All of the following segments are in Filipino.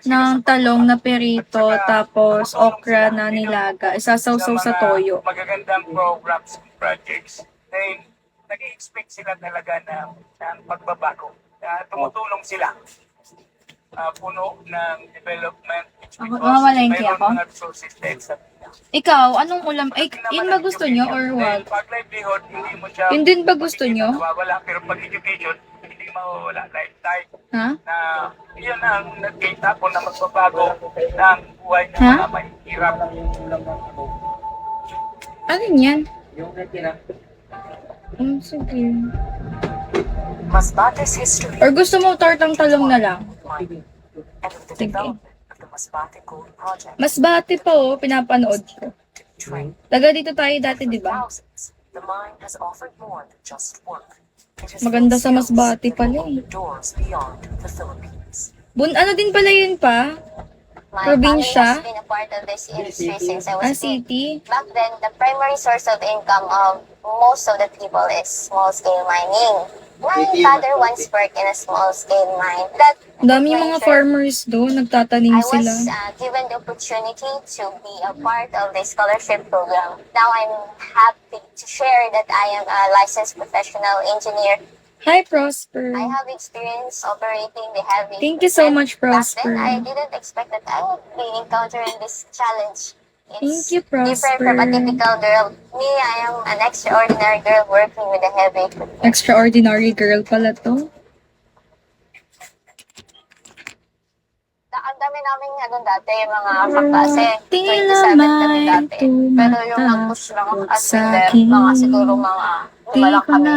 ng talong na perito, tapos okra na nilaga. Isasawsaw sa toyo. Magagandang programs and projects. Then, nag-expect sila talaga ng pagbabago. Tumutulong sila. Puno ng development. Mamalengke ako? Mayroon mga resources dahil sa Ikaw, anong ulam? Ay, yun ba gusto nyo or what? pag livelihood, hindi mo siya Yun din ba gusto nyo? nawawala. Pero pag education, hindi mawawala. Lifetime Ha? na yun ang nagkita po na magbabago ng buhay ng Ha? mga mahihirap. Ano yan? Sige. Masbate's history Or gusto mo tortang talong na lang? and the Sige. development of the Masbate Gold Project Mas bati pa oh, pinapanood ko. to train Taga dito tayo dati, di ba? thousands. The mine has offered more than just work. It has Maganda built sa Masbate skills that pala will eh. open doors beyond the Philippines. Ano din pala yun pa? My Probinsya? family has been a part of this industry since I was a kid. City? Back then, the primary source of income of most of the people is small-scale mining. My father once worked in a small-scale mine. That Dami yung mga venture, farmers doon, nagtatanim I sila. was given the opportunity to be a part of the scholarship program. Now I'm happy to share that I am a licensed professional engineer. Hi, Prosper. I have experience operating the heavy Thank you so equipment. much, Prosper. Back then, I didn't expect that I would be encountering this challenge. Thank you, Different from a Prosper. typical girl. Me, I am an extraordinary girl working with a heavy equipment. Extraordinary girl pala to. Ang dami namin dati, mga kaklase. Tila 27 kami may dati. Pero yung nag-push lang as sa leader, akin. mga siguro mga Di umalang ko kami. na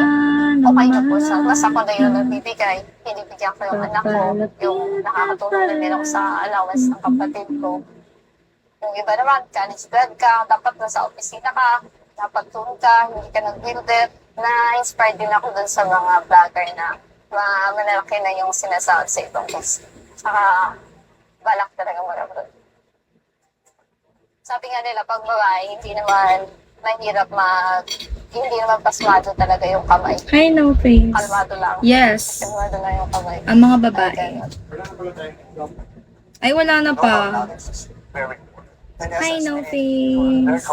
Okay na po sa mas ako na yung naman. nagbibigay. Pinibigyan ko yung anak ko. Yung nakakatulong na din ako sa allowance ng kapatid ko. Yung iba naman, college grad ka, dapat nasa opisina ka, dapat tulong ka, hindi ka nag-builder. Na-inspired din ako dun sa mga vlogger na malalaki na yung sinasahod sa ibang kasi. Saka, balak talaga mag-abroad. Sabi nga nila, pag babae, hindi naman mahirap hindi naman pasmado talaga yung kamay. Hi, no face. Kalmado lang. Yes. Kalmado lang yung kamay. Ang mga babae. Ganun. Ay, wala na pa. Very important. Hi, no face.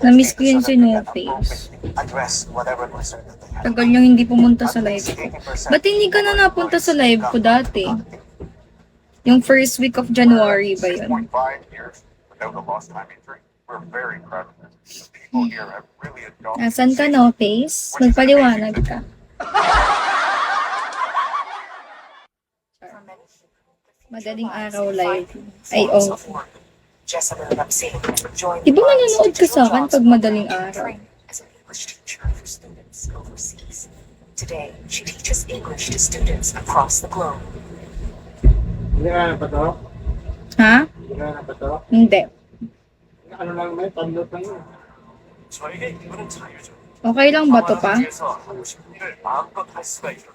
Na-miss ko yun si No Face. Address whatever concern that they have. Tagal niyang hindi pumunta sa live ko. Ba't hindi ka na napunta sa live ko dati? Yung first week of January ba yun? 6.5 years without a lost time injury. We're very proud of this. The people here have really adopted. Nasaan ka, No Face? Magpaliwanag ka. Madaling araw live. Ay, oh. Jessica Lapsing joined Di ba the mines nanonood to ka do sa akin jobs pag abroad madaling and araw? train as an English teacher for students overseas. Today, she teaches English to students across the globe. Hindi ka na ba to? Ha? Hindi ka na ba to? Hindi. Ano lang may pamlot lang yun. 저에게 이거는 자유죠. Okay lang ba to pa? 그래서 하고 싶은 일을 마음껏 할 수가 있거든요.